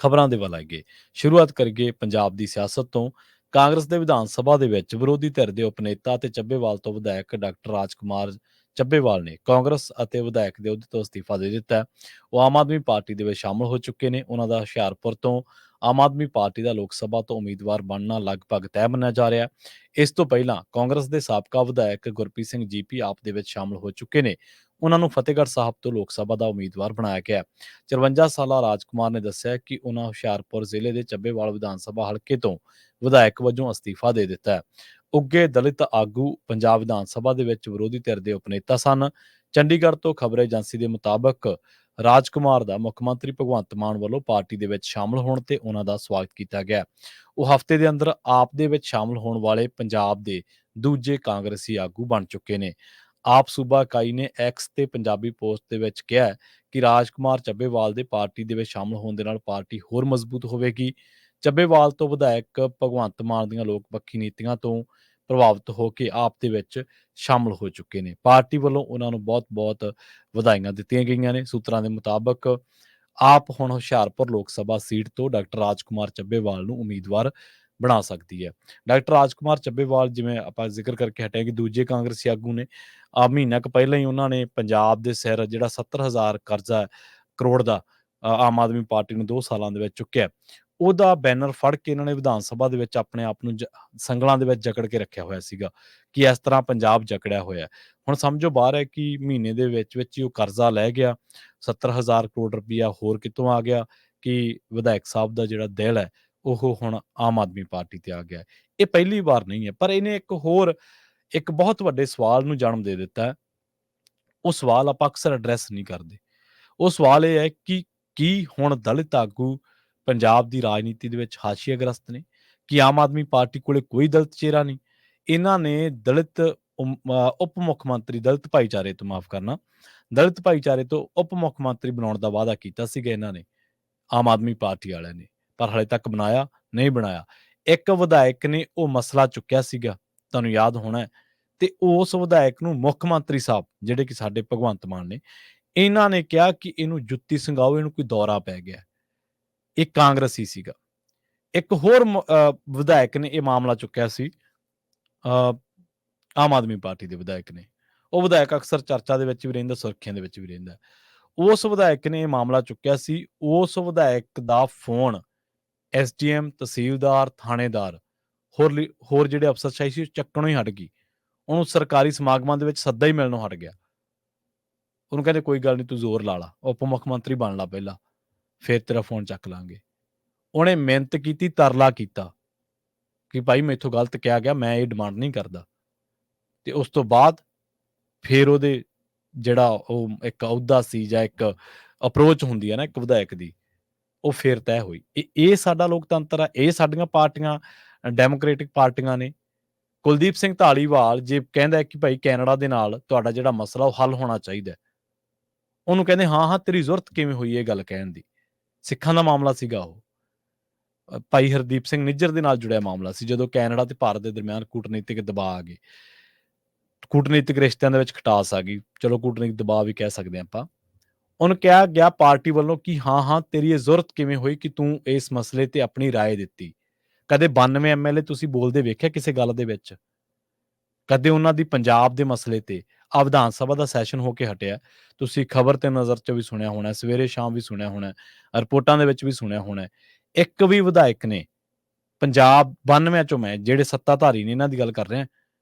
ਖਬਰਾਂ ਦੇ ਵੱਲ ਆਈਏ। ਸ਼ੁਰੂਆਤ ਕਰੀਏ ਪੰਜਾਬ ਦੀ ਸਿਆਸਤ ਤੋਂ। ਕਾਂਗਰਸ ਦੇ ਵਿਧਾਨ ਸਭਾ ਦੇ ਵਿੱਚ ਵਿਰੋਧੀ ਧਿਰ ਦੇ ਉਪ ਨੇਤਾ ਅਤੇ ਚੱਬੇਵਾਲ ਤੋਂ ਵਿਧਾਇਕ ਡਾਕਟਰ ਰਾਜਕੁਮਾਰ ਚੱਬੇਵਾਲ ਨੇ ਕਾਂਗਰਸ ਅਤੇ ਵਿਧਾਇਕ ਦੇ ਅਹੁਦੇ ਤੋਂ ਅਸਤੀਫਾ ਦੇ ਦਿੱਤਾ ਹੈ। ਉਹ ਆਮ ਆਦਮੀ ਪਾਰਟੀ ਦੇ ਵਿੱਚ ਸ਼ਾਮਲ ਹੋ ਚੁੱਕੇ ਨੇ। ਉਹਨਾਂ ਦਾ ਹੁਸ਼ਿਆਰਪੁਰ ਤੋਂ ਆਮ ਆਦਮੀ ਪਾਰਟੀ ਦਾ ਲੋਕ ਸਭਾ ਤੋਂ ਉਮੀਦਵਾਰ ਬਣਨਾ ਲਗਭਗ ਤੈਅ ਮੰਨਿਆ ਜਾ ਰਿਹਾ ਹੈ। ਇਸ ਤੋਂ ਪਹਿਲਾਂ ਕਾਂਗਰਸ ਦੇ ਸਾਬਕਾ ਵਿਧਾਇਕ ਗੁਰਪ੍ਰੀਤ ਸਿੰਘ ਜੀਪੀ ਆਪ ਦੇ ਵਿੱਚ ਸ਼ਾਮਲ ਹੋ ਚੁੱਕੇ ਨੇ। ਉਹਨਾਂ ਨੂੰ ਫਤਿਹਗੜ੍ਹ ਸਾਹਿਬ ਤੋਂ ਲੋਕ ਸਭਾ ਦਾ ਉਮੀਦਵਾਰ ਬਣਾਇਆ ਗਿਆ ਹੈ। 54 ਸਾਲਾ ਰਾਜਕੁਮਾਰ ਨੇ ਦੱਸਿਆ ਕਿ ਉਹਨਾਂ ਹੁਸ਼ਿਆਰਪੁਰ ਜ਼ਿਲ੍ਹੇ ਦੇ ਚੱਬੇਵਾਲ ਵਿਧਾਨ ਸਭਾ ਹਲਕੇ ਤੋਂ ਵਿਧਾਇਕ ਵਜੋਂ ਅਸਤੀਫਾ ਦੇ ਦਿੱਤਾ ਹੈ। ਉੱਘੇ ਦਲਿਤ ਆਗੂ ਪੰਜਾਬ ਵਿਧਾਨ ਸਭਾ ਦੇ ਵਿੱਚ ਵਿਰੋਧੀ ਧਿਰ ਦੇ ਉਪਨੇਤਾ ਸਨ। ਚੰਡੀਗੜ੍ਹ ਤੋਂ ਖਬਰ ਏਜੰਸੀ ਦੇ ਮੁਤਾਬਕ ਰਾਜਕੁਮਾਰ ਦਾ ਮੁੱਖ ਮੰਤਰੀ ਭਗਵੰਤ ਮਾਨ ਵੱਲੋਂ ਪਾਰਟੀ ਦੇ ਵਿੱਚ ਸ਼ਾਮਲ ਹੋਣ ਤੇ ਉਹਨਾਂ ਦਾ ਸਵਾਗਤ ਕੀਤਾ ਗਿਆ। ਉਹ ਹਫ਼ਤੇ ਦੇ ਅੰਦਰ ਆਪ ਦੇ ਵਿੱਚ ਸ਼ਾਮਲ ਹੋਣ ਵਾਲੇ ਪੰਜਾਬ ਦੇ ਦੂਜੇ ਕਾਂਗਰਸੀ ਆਗੂ ਬਣ ਚੁੱਕੇ ਨੇ। ਆਪ ਸੂਬਾ ਇਕਾਈ ਨੇ ਐਕਸ ਤੇ ਪੰਜਾਬੀ ਪੋਸਟ ਦੇ ਵਿੱਚ ਕਿਹਾ ਹੈ ਕਿ ਰਾਜਕੁਮਾਰ ਚੱਬੇਵਾਲ ਦੇ ਪਾਰਟੀ ਦੇ ਵਿੱਚ ਸ਼ਾਮਲ ਹੋਣ ਦੇ ਨਾਲ ਪਾਰਟੀ ਹੋਰ ਮਜ਼ਬੂਤ ਹੋਵੇਗੀ। ਚੱਬੇਵਾਲ ਤੋਂ ਵਿਧਾਇਕ ਭਗਵੰਤ ਮਾਨ ਦੀਆਂ ਲੋਕ ਪੱਖੀ ਨੀਤੀਆਂ ਤੋਂ ਪ੍ਰਭਾਵਿਤ ਹੋ ਕੇ ਆਪ ਦੇ ਵਿੱਚ ਸ਼ਾਮਲ ਹੋ ਚੁੱਕੇ ਨੇ। ਪਾਰਟੀ ਵੱਲੋਂ ਉਹਨਾਂ ਨੂੰ ਬਹੁਤ-ਬਹੁਤ ਵਧਾਈਆਂ ਦਿੱਤੀਆਂ ਗਈਆਂ ਨੇ। ਸੂਤਰਾਂ ਦੇ ਮੁਤਾਬਕ ਆਪ ਹੁਣ ਹੁਸ਼ਿਆਰਪੁਰ ਲੋਕ ਸਭਾ ਸੀਟ ਤੋਂ ਡਾਕਟਰ ਰਾਜਕੁਮਾਰ ਚੱਬੇਵਾਲ ਨੂੰ ਉਮੀਦਵਾਰ ਬਣਾ ਸਕਦੀ ਹੈ। ਡਾਕਟਰ ਰਾਜਕੁਮਾਰ ਚੱਬੇਵਾਲ, ਜਿਵੇਂ ਆਪਾਂ ਜ਼ਿਕਰ ਕਰਕੇ ਹਟੇ ਕਿ ਦੂਜੇ ਕਾਂਗਰਸੀ ਆਗੂ ਨੇ, ਮਹੀਨਾ ਕੁ ਪਹਿਲਾਂ ਹੀ ਉਹਨਾਂ ਨੇ ਪੰਜਾਬ ਦੇ ਸਿਰ ਜਿਹੜਾ 70,000 ਕਰਜ਼ਾ ਕਰੋੜ ਦਾ ਆਮ ਆਦਮੀ ਪਾਰਟੀ ਨੂੰ 2 ਸਾਲਾਂ ਦੇ ਵਿੱਚ ਚੁੱਕਿਆ, ਉਹਦਾ ਬੈਨਰ ਫੜ ਕੇ ਇਹਨਾਂ ਨੇ ਵਿਧਾਨ ਸਭਾ ਦੇ ਵਿੱਚ ਆਪਣੇ ਆਪ ਨੂੰ ਸੰਗਲਾਂ ਦੇ ਵਿੱਚ ਜਕੜ ਕੇ ਰੱਖਿਆ ਹੋਇਆ ਸੀਗਾ ਕਿ ਇਸ ਤਰ੍ਹਾਂ ਪੰਜਾਬ ਜਕੜਿਆ ਹੋਇਆ। ਹੁਣ ਸਮਝੋ ਬਾਹਰ ਹੈ ਕਿ ਮਹੀਨੇ ਦੇ ਵਿੱਚ ਹੀ ਉਹ ਕਰਜ਼ਾ ਲੈ ਗਿਆ, 70,000 ਕਰੋੜ ਰੁਪਈਆ ਹੋਰ ਕਿਤੋਂ ਆ ਗਿਆ ਕਿ ਵਿਧਾਇਕ ਸਾਹਿਬ ਦਾ ਜਿਹੜਾ ਦਿਲ ਹੈ ਉਹ ਹੁਣ ਆਮ ਆਦਮੀ ਪਾਰਟੀ ਤੇ ਆ ਗਿਆ। ਇਹ ਪਹਿਲੀ ਵਾਰ ਨਹੀਂ ਹੈ, ਪਰ ਇਹਨੇ ਇੱਕ ਬਹੁਤ ਵੱਡੇ ਸਵਾਲ ਨੂੰ ਜਨਮ ਦੇ ਦਿੱਤਾ ਹੈ। ਉਹ ਸਵਾਲ ਆਪਾਂ ਅਕਸਰ ਐਡਰੈਸ ਨਹੀਂ ਕਰਦੇ। ਉਹ ਸਵਾਲ ਇਹ ਹੈ ਕਿ ਕੀ ਹੁਣ ਦਲਿਤ ਆਗੂ ਪੰਜਾਬ ਦੀ ਰਾਜਨੀਤੀ ਦੇ ਵਿੱਚ ਹਾਸ਼ੀਆਗ੍ਰਸਤ ਨੇ? ਕਿ ਆਮ ਆਦਮੀ ਪਾਰਟੀ ਕੋਲੇ ਕੋਈ ਦਲਿਤ ਚਿਹਰਾ ਨਹੀਂ? ਇਹਨਾਂ ਨੇ ਉਪ ਮੁੱਖ ਮੰਤਰੀ ਦਲਿਤ ਭਾਈਚਾਰੇ ਤੋਂ ਉਪ ਮੁੱਖ ਮੰਤਰੀ ਬਣਾਉਣ ਦਾ ਵਾਅਦਾ ਕੀਤਾ ਸੀਗਾ ਇਹਨਾਂ ਨੇ, ਆਮ ਆਦਮੀ ਪਾਰਟੀ ਵਾਲਿਆਂ ਨੇ, ਪਰ ਹਾਲੇ ਤੱਕ ਨਹੀਂ ਬਣਾਇਆ। ਇੱਕ ਵਿਧਾਇਕ ਨੇ ਉਹ ਮਸਲਾ ਚੁੱਕਿਆ ਸੀਗਾ, ਤੁਹਾਨੂੰ ਯਾਦ ਹੋਣਾ, ਤੇ ਉਸ ਵਿਧਾਇਕ ਨੂੰ ਮੁੱਖ ਮੰਤਰੀ ਸਾਹਿਬ ਜਿਹੜੇ ਕਿ ਸਾਡੇ ਭਗਵੰਤ ਮਾਨ ਨੇ, ਇਹਨਾਂ ਨੇ ਕਿਹਾ ਕਿ ਇਹਨੂੰ ਜੁੱਤੀ ਸੰਗਾਓ, ਇਹਨੂੰ ਕੋਈ ਦੌਰਾ ਪੈ ਗਿਆ। ਇਹ ਕਾਂਗਰਸੀ ਸੀਗਾ। ਇੱਕ ਹੋਰ ਵਿਧਾਇਕ ਨੇ ਇਹ ਮਾਮਲਾ ਚੁੱਕਿਆ ਸੀ, ਆਮ ਆਦਮੀ ਪਾਰਟੀ ਦੇ ਵਿਧਾਇਕ ਨੇ। ਉਹ ਵਿਧਾਇਕ ਅਕਸਰ ਚਰਚਾ ਦੇ ਵਿੱਚ ਵੀ ਰਹਿੰਦਾ, ਸੁਰਖੀਆਂ ਦੇ ਵਿੱਚ ਵੀ ਰਹਿੰਦਾ। ਉਸ ਵਿਧਾਇਕ ਨੇ ਇਹ ਮਾਮਲਾ ਚੁੱਕਿਆ ਸੀ। ਉਸ ਵਿਧਾਇਕ ਦਾ ਫੋਨ ਐਸਡੀਐਮ, ਤਹਿਸੀਲਦਾਰ, ਥਾਣੇਦਾਰ, ਹੋਰ ਜਿਹੜੇ ਅਫਸਰਸ਼ਾਹੀ ਸੀ ਚੱਕਣੋਂ ਹੀ ਹਟ ਗਈ। ਉਹਨੂੰ ਸਰਕਾਰੀ ਸਮਾਗਮਾਂ ਦੇ ਵਿੱਚ ਸੱਦਾ ਹੀ ਮਿਲਣੋਂ ਹਟ ਗਿਆ। ਉਹਨੂੰ ਕਹਿੰਦੇ ਕੋਈ ਗੱਲ ਨਹੀਂ, ਤੂੰ ਜ਼ੋਰ ਲਾ ਲਾ, ਉਪ ਮੁੱਖ ਮੰਤਰੀ ਬਣ ਲਾ ਪਹਿਲਾਂ, ਫਿਰ ਤੇਰਾ ਫੋਨ ਚੱਕ ਲਾਂਗੇ। ਉਹਨੇ ਮਿਹਨਤ ਕੀਤੀ, ਤਰਲਾ ਕੀਤਾ ਕਿ ਭਾਈ ਮੈਥੋਂ ਗਲਤ ਕਿਹਾ ਗਿਆ, ਮੈਂ ਇਹ ਡਿਮਾਂਡ ਨਹੀਂ ਕਰਦਾ। ਤੇ ਉਸ ਤੋਂ ਬਾਅਦ ਫਿਰ ਉਹਦੇ ਜਿਹੜਾ ਉਹ ਇੱਕ ਅਹੁਦਾ ਸੀ ਜਾਂ ਇੱਕ ਅਪਰੋਚ ਹੁੰਦੀ ਹੈ ਨਾ ਇੱਕ ਵਿਧਾਇਕ ਦੀ, ਉਹ ਫਿਰ ਤੈਅ ਹੋਈ। ਇਹ ਸਾਡਾ ਲੋਕਤੰਤਰ ਆ, ਇਹ ਸਾਡੀਆਂ ਪਾਰਟੀਆਂ ਡੈਮੋਕ੍ਰੇਟਿਕ ਪਾਰਟੀਆਂ ਨੇ। ਕੁਲਦੀਪ ਸਿੰਘ ਧਾਲੀਵਾਲ ਜੇ ਕਹਿੰਦਾ ਕਿ ਭਾਈ ਕੈਨੇਡਾ ਦੇ ਨਾਲ ਤੁਹਾਡਾ ਜਿਹੜਾ ਮਸਲਾ ਉਹ ਹੱਲ ਹੋਣਾ ਚਾਹੀਦਾ, ਉਹਨੂੰ ਕਹਿੰਦੇ ਹਾਂ ਤੇਰੀ ਜ਼ਰੂਰਤ ਕਿਵੇਂ ਹੋਈ ਇਹ ਗੱਲ ਕਹਿਣ ਦੀ। ਸਿੱਖਾਂ ਦਾ ਮਾਮਲਾ ਸੀਗਾ ਉਹ, ਭਾਈ ਹਰਦੀਪ ਸਿੰਘ ਨਿੱਜਰ ਦੇ ਨਾਲ ਜੁੜਿਆ ਮਾਮਲਾ ਸੀ, ਜਦੋਂ ਕੈਨੇਡਾ ਤੇ ਭਾਰਤ ਦੇ ਦਰਮਿਆਨ ਕੂਟਨੀਤਿਕ ਦਬਾਅ ਆ ਗਏ, ਕੂਟਨੀਤਿਕ ਰਿਸ਼ਤਿਆਂ ਦੇ ਵਿੱਚ ਖਟਾਸ ਆ ਗਈ, ਚਲੋ ਕੂਟਨੀਤਿਕ ਦਬਾਅ ਵੀ ਕਹਿ ਸਕਦੇ ਹਾਂ ਆਪਾਂ। ਉਹਨੂੰ ਕਿਹਾ ਗਿਆ ਪਾਰਟੀ ਵੱਲੋਂ ਕਿ ਹਾਂ ਤੇਰੀ ਇਹ ਜ਼ਰੂਰਤ ਕਿਵੇਂ ਹੋਈ ਕਿ ਤੂੰ ਇਸ ਮਸਲੇ ਤੇ ਆਪਣੀ ਰਾਏ ਦਿੱਤੀ। ਕਦੇ 92 ਐਮਐਲਏ ਤੁਸੀਂ ਬੋਲਦੇ ਵੇਖਿਆ ਕਿਸੇ ਗੱਲ ਦੇ ਵਿੱਚ? ਕਦੇ ਉਹਨਾਂ ਦੀ ਪੰਜਾਬ ਦੇ ਮਸਲੇ ਤੇ ਵਿਧਾਨ ਸਭਾ ਦਾ ਸੈਸ਼ਨ ਹੋ ਕੇ ਹਟਿਆ? ਤੁਸੀਂ ਖਬਰ ਤੇ ਨਜ਼ਰ 'ਚ ਵੀ ਸੁਣਿਆ ਹੋਣਾ, ਸਵੇਰੇ ਸ਼ਾਮ ਵੀ ਸੁਣਿਆ ਹੋਣਾ, ਰਿਪੋਰਟਾਂ ਦੇ ਵਿੱਚ ਵੀ ਸੁਣਿਆ ਹੋਣਾ। ਇੱਕ ਵੀ ਵਿਧਾਇਕ ਨੇ ਪੰਜਾਬ 92 ਚੋਂ, ਮੈਂ ਜਿਹੜੇ ਸੱਤਾਧਾਰੀ ਨੇ ਇਹਨਾਂ ਦੀ ਗੱਲ ਕਰ ਰਿਹਾ,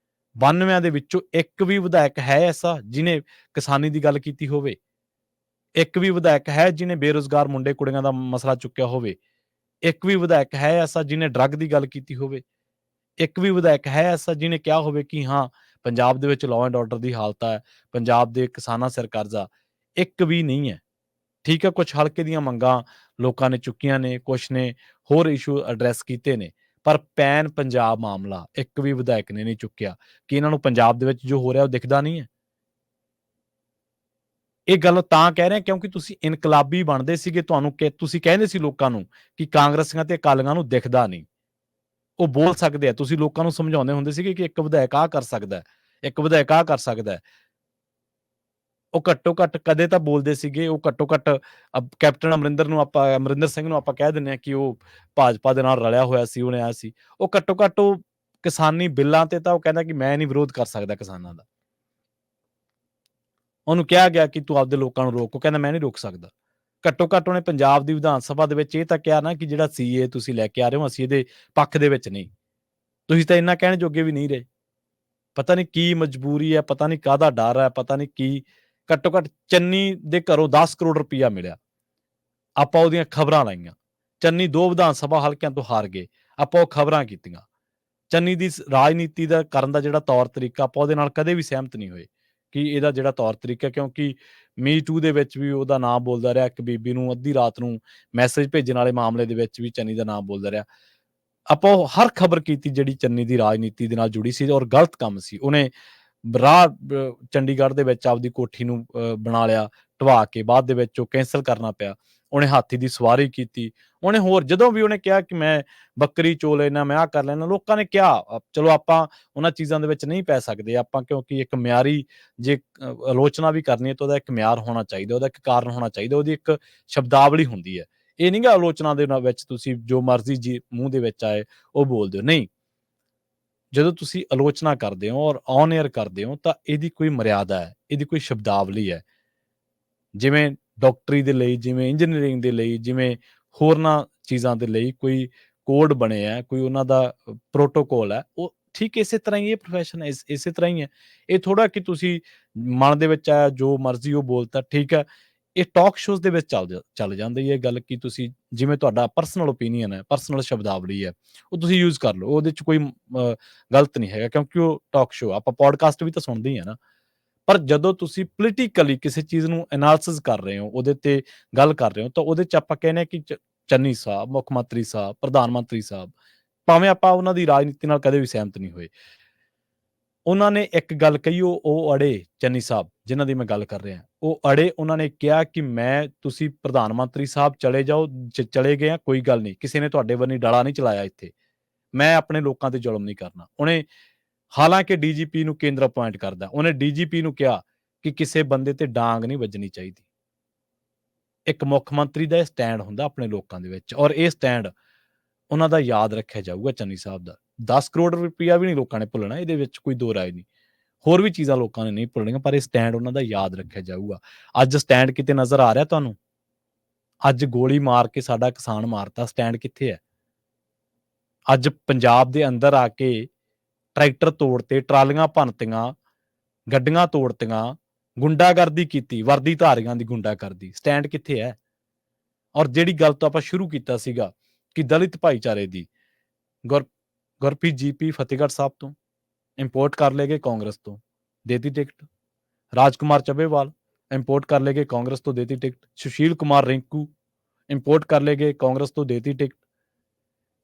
92 ਦੇ ਵਿੱਚੋਂ ਇੱਕ ਵੀ ਵਿਧਾਇਕ ਹੈ ਐਸਾ ਜਿਹਨੇ ਕਿਸਾਨੀ ਦੀ ਗੱਲ ਕੀਤੀ ਹੋਵੇ? ਇੱਕ ਵੀ ਵਿਧਾਇਕ ਹੈ ਜਿਹਨੇ ਬੇਰੁਜ਼ਗਾਰ ਮੁੰਡੇ ਕੁੜੀਆਂ ਦਾ ਮਸਲਾ ਚੁੱਕਿਆ ਹੋਵੇ? ਇੱਕ ਵੀ ਵਿਧਾਇਕ ਹੈ ਐਸਾ ਜਿਹਨੇ ਡਰੱਗ ਦੀ ਗੱਲ ਕੀਤੀ ਹੋਵੇ? ਇੱਕ ਵੀ ਵਿਧਾਇਕ ਹੈ ਐਸਾ ਜਿਹਨੇ ਕਿਹਾ ਹੋਵੇ ਕਿ ਹਾਂ ਪੰਜਾਬ ਦੇ ਵਿੱਚ ਲਾਅ ਐਂਡ ਆਰਡਰ ਦੀ ਹਾਲਤ ਹੈ, ਪੰਜਾਬ ਦੇ ਕਿਸਾਨਾਂ ਸਿਰ ਕਰਜ਼ਾ? ਇੱਕ ਵੀ ਨਹੀਂ ਹੈ। ਠੀਕ ਹੈ, ਕੁਛ ਹਲਕੇ ਦੀਆਂ ਮੰਗਾਂ ਲੋਕਾਂ ਨੇ ਚੁੱਕੀਆਂ ਨੇ, ਕੁਛ ਨੇ ਹੋਰ ਇਸ਼ੂ ਐਡਰੈਸ ਕੀਤੇ ਨੇ, ਪਰ ਪੈਨ ਪੰਜਾਬ ਮਾਮਲਾ ਇੱਕ ਵੀ ਵਿਧਾਇਕ ਨੇ ਨਹੀਂ ਚੁੱਕਿਆ। ਕਿ ਇਹਨਾਂ ਨੂੰ ਪੰਜਾਬ ਦੇ ਵਿੱਚ ਜੋ ਹੋ ਰਿਹਾ ਉਹ ਦਿਖਦਾ ਨਹੀਂ ਹੈ? ਇਹ ਗੱਲ ਤਾਂ ਕਹਿ ਰਹੇ ਕਿਉਂਕਿ ਤੁਸੀਂ ਇਨਕਲਾਬੀ ਬਣਦੇ ਸੀਗੇ, ਤੁਸੀਂ ਕਹਿੰਦੇ ਸੀ ਲੋਕਾਂ ਨੂੰ ਕਿ ਕਾਂਗਰਸੀਆਂ ਤੇ ਅਕਾਲੀਆਂ ਨੂੰ ਦਿਖਦਾ ਨਹੀਂ, ਉਹ ਬੋਲ ਸਕਦੇ ਆ। ਤੁਸੀਂ ਲੋਕਾਂ ਨੂੰ ਸਮਝਾਉਂਦੇ ਹੁੰਦੇ ਸੀਗੇ ਕਿ ਇੱਕ ਵਿਧਾਇਕ ਆਹ ਕਰ ਸਕਦਾ, ਇੱਕ ਵਿਧਾਇਕ ਆਹ ਕਰ ਸਕਦਾ। ਉਹ ਘੱਟੋ-ਘੱਟ ਕਦੇ ਤਾਂ ਬੋਲਦੇ ਸੀਗੇ, ਉਹ ਘੱਟੋ-ਘੱਟ ਕੈਪਟਨ ਅਮਰਿੰਦਰ ਸਿੰਘ ਨੂੰ ਆਪਾਂ ਕਹਿ ਦਿੰਦੇ ਹਾਂ ਕਿ ਉਹ ਭਾਜਪਾ ਦੇ ਨਾਲ ਰਲਿਆ ਹੋਇਆ ਸੀ, ਉਹਨੇ ਆਇਆ ਸੀ। ਉਹ ਘੱਟੋ-ਘੱਟ ਉਹ ਕਿਸਾਨੀ ਬਿੱਲਾਂ ਤੇ ਤਾਂ ਉਹ ਕਹਿੰਦਾ ਕਿ ਮੈਂ ਨਹੀਂ ਵਿਰੋਧ ਕਰ ਸਕਦਾ ਕਿਸਾਨਾਂ ਦਾ। ਉਹਨੂੰ ਕਿਹਾ ਗਿਆ ਕਿ ਤੂੰ ਆਪਦੇ ਲੋਕਾਂ ਨੂੰ ਰੋਕ, ਉਹ ਕਹਿੰਦਾ ਮੈਂ ਨਹੀਂ ਰੋਕ ਸਕਦਾ। ਘੱਟੋ-ਘੱਟ ਉਹਨੇ ਪੰਜਾਬ ਦੀ ਵਿਧਾਨ ਸਭਾ ਦੇ ਵਿੱਚ ਇਹ ਤਾਂ ਕਿਹਾ ਨਾ ਕਿ ਜਿਹੜਾ ਸੀਏ ਤੁਸੀਂ ਲੈ ਕੇ ਆ ਰਹੇ ਹੋ, ਅਸੀਂ ਇਹਦੇ ਪੱਖ ਦੇ ਵਿੱਚ ਨਹੀਂ। ਤੁਸੀਂ ਤਾਂ ਇੰਨਾ ਕਹਿਣ ਜੋਗੇ ਵੀ ਨਹੀਂ ਰਹੇ। ਪਤਾ ਨਹੀਂ ਕੀ ਮਜਬੂਰੀ ਹੈ, ਪਤਾ ਨਹੀਂ ਕਾਹਦਾ ਡਰ ਹੈ, ਪਤਾ ਨਹੀਂ ਕੀ ਘੱਟੋ-ਘੱਟ ਚੰਨੀ ਦੇ ਘਰੋਂ 10 ਕਰੋੜ ਰੁਪਈਆ ਮਿਲਿਆ। ਆਪਾਂ ਉਹਦੀਆਂ ਖਬਰਾਂ ਲਾਈਆਂ। ਚੰਨੀ 2 ਵਿਧਾਨ ਸਭਾ ਹਲਕਿਆਂ ਤੋਂ ਹਾਰ ਗਏ। ਆਪਾਂ ਉਹ ਖਬਰਾਂ ਕੀਤੀਆਂ। ਚੰਨੀ ਦੀ ਰਾਜਨੀਤੀ ਦਾ ਕਰਨ ਦਾ ਜਿਹੜਾ ਤੌਰ ਤਰੀਕਾ ਆਪਾਂ ਉਹਦੇ ਨਾਲ ਕਦੇ ਵੀ ਸਹਿਮਤ ਨਹੀਂ ਹੋਏ ਕਿ ਇਹਦਾ ਜਿਹੜਾ ਤੌਰ ਤਰੀਕਾ, ਕਿਉਂਕਿ ਮੀ ਟੂ ਦੇ ਵਿੱਚ ਵੀ ਉਹਦਾ ਨਾਮ ਬੋਲਦਾ ਰਿਹਾ, ਇੱਕ ਬੀਬੀ ਨੂੰ ਅੱਧੀ ਰਾਤ ਨੂੰ ਮੈਸੇਜ ਭੇਜਣ ਵਾਲੇ ਮਾਮਲੇ ਦੇ ਵਿੱਚ ਵੀ ਚੰਨੀ ਦਾ ਨਾਮ ਬੋਲਦਾ ਰਿਹਾ। ਆਪਾਂ ਉਹ ਹਰ ਖਬਰ ਕੀਤੀ ਜਿਹੜੀ ਚੰਨੀ ਦੀ ਰਾਜਨੀਤੀ ਦੇ ਨਾਲ ਜੁੜੀ ਸੀ ਔਰ ਗਲਤ ਕੰਮ ਸੀ। ਉਹਨੇ ਚੰਡੀਗੜ੍ਹ ਦੇ ਵਿੱਚ ਆਪਦੀ ਕੋਠੀ ਨੂੰ ਬਣਾ ਲਿਆ ਢਵਾ ਕੇ, ਬਾਅਦ ਦੇ ਵਿੱਚ ਉਹ ਕੈਂਸਲ ਕਰਨਾ ਪਿਆ। ਉਹਨੇ ਹਾਥੀ ਦੀ ਸਵਾਰੀ ਕੀਤੀ। ਉਹਨੇ ਹੋਰ ਜਦੋਂ ਵੀ ਉਹਨੇ ਕਿਹਾ ਕਿ ਮੈਂ ਬੱਕਰੀ ਚੋ ਲੈਣਾ, ਮੈਂ ਆਹ ਕਰ ਲੈਣਾ, ਲੋਕਾਂ ਨੇ ਕਿਹਾ ਚਲੋ ਆਪਾਂ ਉਹਨਾਂ ਚੀਜ਼ਾਂ ਦੇ ਵਿੱਚ ਨਹੀਂ ਪੈ ਸਕਦੇ ਆਪਾਂ, ਕਿਉਂਕਿ ਇੱਕ ਮਿਆਰੀ ਜੇ ਆਲੋਚਨਾ ਵੀ ਕਰਨੀ ਹੈ ਤਾਂ ਉਹਦਾ ਇੱਕ ਮਿਆਰ ਹੋਣਾ ਚਾਹੀਦਾ, ਉਹਦਾ ਇੱਕ ਕਾਰਨ ਹੋਣਾ ਚਾਹੀਦਾ, ਉਹਦੀ ਇੱਕ ਸ਼ਬਦਾਵਲੀ ਹੁੰਦੀ ਹੈ। ਇਹ ਨਹੀਂ ਗਾ ਆਲੋਚਨਾ ਦੇ ਵਿੱਚ ਤੁਸੀਂ ਜੋ ਮਰਜ਼ੀ ਜੀ ਮੂੰਹ ਦੇ ਵਿੱਚ ਆਏ ਉਹ ਬੋਲਦੇ ਹੋ, ਨਹੀਂ। ਜਦੋਂ ਤੁਸੀਂ ਆਲੋਚਨਾ ਕਰਦੇ ਹੋ ਔਰ ਔਨ ਏਅਰ ਕਰਦੇ ਹੋ ਤਾਂ ਇਹਦੀ ਕੋਈ ਮਰਿਆਦਾ ਹੈ, ਇਹਦੀ ਕੋਈ ਸ਼ਬਦਾਵਲੀ ਹੈ। ਜਿਵੇਂ ਡਾਕਟਰੀ ਦੇ ਲਈ, ਜਿਵੇਂ ਇੰਜੀਨੀਅਰਿੰਗ ਦੇ ਲਈ, ਜਿਵੇਂ ਹੋਰਨਾਂ ਚੀਜ਼ਾਂ ਦੇ ਲਈ ਕੋਈ ਕੋਡ ਬਣੇ ਆ, ਕੋਈ ਉਹਨਾਂ ਦਾ ਪ੍ਰੋਟੋਕੋਲ ਹੈ, ਉਹ ਠੀਕ ਇਸੇ ਤਰ੍ਹਾਂ ਹੀ ਇਹ ਪ੍ਰੋਫੈਸ਼ਨ ਹੈ, ਇਸੇ ਤਰ੍ਹਾਂ ਹੀ ਹੈ। ਇਹ ਥੋੜ੍ਹਾ ਕਿ ਤੁਸੀਂ ਮਨ ਦੇ ਵਿੱਚ ਆਇਆ ਜੋ ਮਰਜ਼ੀ ਉਹ ਬੋਲਤਾ, ਠੀਕ ਹੈ। ਇਹ ਟਾਕ ਸ਼ੋਜ਼ ਦੇ ਵਿੱਚ ਚੱਲ ਜਾਂਦੀ ਹੈ ਗੱਲ ਕਿ ਤੁਸੀਂ ਜਿਵੇਂ ਤੁਹਾਡਾ ਪਰਸਨਲ ਓਪੀਨੀਅਨ ਹੈ, ਪਰਸਨਲ ਸ਼ਬਦਾਵਲੀ ਹੈ, ਉਹ ਤੁਸੀਂ ਯੂਜ਼ ਕਰ ਲਓ। ਉਹਦੇ 'ਚ ਕੋਈ ਗਲਤ ਨਹੀਂ ਹੈਗਾ, ਕਿਉਂਕਿ ਉਹ ਟਾਕ ਸ਼ੋ ਆਪਾਂ ਪੋਡਕਾਸਟ ਵੀ ਤਾਂ ਸੁਣਦੇ ਹੀ ਆ ਨਾ। ਪਰ ਜਦੋਂ ਤੁਸੀਂ ਪੋਲੀਟੀਕਲੀ ਕਿਸੇ ਚੀਜ਼ ਨੂੰ ਐਨਾਲਿਸਿਸ ਕਰ ਰਹੇ ਹੋ, ਉਹਦੇ ਤੇ ਗੱਲ ਕਰ ਰਹੇ ਹੋ, ਤਾਂ ਉਹਦੇ 'ਚ ਆਪਾਂ ਕਹਿੰਦੇ ਹਾਂ ਕਿ ਚੰਨੀ ਸਾਹਿਬ, ਮੁੱਖ ਮੰਤਰੀ ਸਾਹਿਬ, ਪ੍ਰਧਾਨ ਮੰਤਰੀ ਸਾਹਿਬ, ਭਾਵੇਂ ਆਪਾਂ ਉਹਨਾਂ ਦੀ ਰਾਜਨੀਤੀ ਨਾਲ ਕਦੇ ਵੀ ਸਹਿਮਤ ਨਹੀਂ ਹੋਏ। ਉਹਨਾਂ ਨੇ ਇੱਕ ਗੱਲ ਕਹੀ, ਉਹ ਅੜੇ, ਚੰਨੀ ਸਾਹਿਬ ਜਿਨ੍ਹਾਂ ਦੀ ਮੈਂ ਗੱਲ ਕਰ ਰਿਹਾ, ਉਹ ਅੜੇ। ਉਹਨਾਂ ਨੇ ਕਿਹਾ ਕਿ ਤੁਸੀਂ ਪ੍ਰਧਾਨ ਮੰਤਰੀ ਸਾਹਿਬ ਚਲੇ ਜਾਓ, ਚਲੇ ਗਏ ਆ, ਕੋਈ ਗੱਲ ਨਹੀਂ, ਕਿਸੇ ਨੇ ਤੁਹਾਡੇ ਬੰਨੀ ਡਲਾ ਨਹੀਂ ਚਲਾਇਆ ਇੱਥੇ। ਮੈਂ ਆਪਣੇ ਲੋਕਾਂ ਤੇ ਜ਼ੁਲਮ ਨਹੀਂ ਕਰਨਾ। ਉਹਨੇ ਹਾਲਾਂਕਿ ਡੀਜੀਪੀ ਨੂੰ ਕੇਂਦਰ ਅਪੁਆਇੰਟ ਕਰਦਾ। ਉਹਨੇ ਡੀਜੀਪੀ ਨੂੰ ਕਿਹਾ ਕਿ ਕਿਸੇ ਬੰਦੇ ਤੇ ਡਾਂਗ ਨਹੀਂ ਵੱਜਣੀ ਚਾਹੀਦੀ। ਇੱਕ ਮੁੱਖ ਮੰਤਰੀ ਦਾ ਇਹ ਸਟੈਂਡ ਹੁੰਦਾ ਆਪਣੇ ਲੋਕਾਂ ਦੇ ਵਿੱਚ, ਔਰ ਇਹ ਸਟੈਂਡ ਉਹਨਾਂ ਦਾ ਯਾਦ ਰੱਖਿਆ ਜਾਊਗਾ ਚੰਨੀ ਸਾਹਿਬ ਦਾ। 10 ਕਰੋੜ ਰੁਪਈਆ ਵੀ ਨਹੀਂ ਲੋਕਾਂ ਨੇ ਭੁੱਲਣਾ, ਇਹਦੇ ਵਿੱਚ ਕੋਈ ਦੋ ਰਾਏ ਨਹੀਂ। ਹੋਰ ਵੀ ਚੀਜ਼ਾਂ ਲੋਕਾਂ ਨੇ ਨਹੀਂ ਭੁੱਲਣੀਆਂ, ਪਰ ਇਹ ਸਟੈਂਡ ਉਹਨਾਂ ਦਾ ਯਾਦ ਰੱਖਿਆ ਜਾਊਗਾ। ਅੱਜ ਸਟੈਂਡ ਕਿਤੇ ਨਜ਼ਰ ਆ ਰਿਹਾ ਤੁਹਾਨੂੰ? ਅੱਜ ਗੋਲੀ ਮਾਰ ਕੇ ਸਾਡਾ ਕਿਸਾਨ ਮਾਰਤਾ, ਸਟੈਂਡ ਕਿੱਥੇ ਹੈ? ਅੱਜ ਪੰਜਾਬ ਦੇ ਅੰਦਰ ਆ ਕੇ ਟਰੈਕਟਰ ਤੋੜਤੇ, ਟਰਾਲੀਆਂ ਭੰਨਤੀਆਂ, ਗੱਡੀਆਂ ਤੋੜਤੀਆਂ, ਗੁੰਡਾਗਰਦੀ ਕੀਤੀ, ਵਰਦੀਧਾਰੀਆਂ ਦੀ ਗੁੰਡਾਗਰਦੀ, ਸਟੈਂਡ ਕਿੱਥੇ ਹੈ? ਔਰ ਜਿਹੜੀ ਗੱਲ ਤੋਂ ਆਪਾਂ ਸ਼ੁਰੂ ਕੀਤਾ ਸੀਗਾ ਕਿ ਦਲਿਤ ਭਾਈਚਾਰੇ ਦੀ ਗੁਰ ਗੁਰਪ੍ਰੀਤ ਜੀਪੀ ਫਤਿਹਗੜ੍ਹ ਸਾਹਿਬ ਤੋਂ ਇੰਪੋਰਟ ਕਰ ਲਏ ਗਏ ਕਾਂਗਰਸ ਤੋਂ, ਦੇਤੀ ਟਿਕਟ। ਰਾਜਕੁਮਾਰ ਚੱਬੇਵਾਲ ਇੰਪੋਰਟ ਕਰ ਲਏ ਗਏ ਕਾਂਗਰਸ ਤੋਂ, ਦੇਤੀ ਟਿਕਟ। ਸੁਸ਼ੀਲ ਕੁਮਾਰ ਰਿੰਕੂ ਇੰਪੋਰਟ ਕਰ ਲਏ ਗਏ ਕਾਂਗਰਸ ਤੋਂ, ਦੇਤੀ ਟਿਕਟ।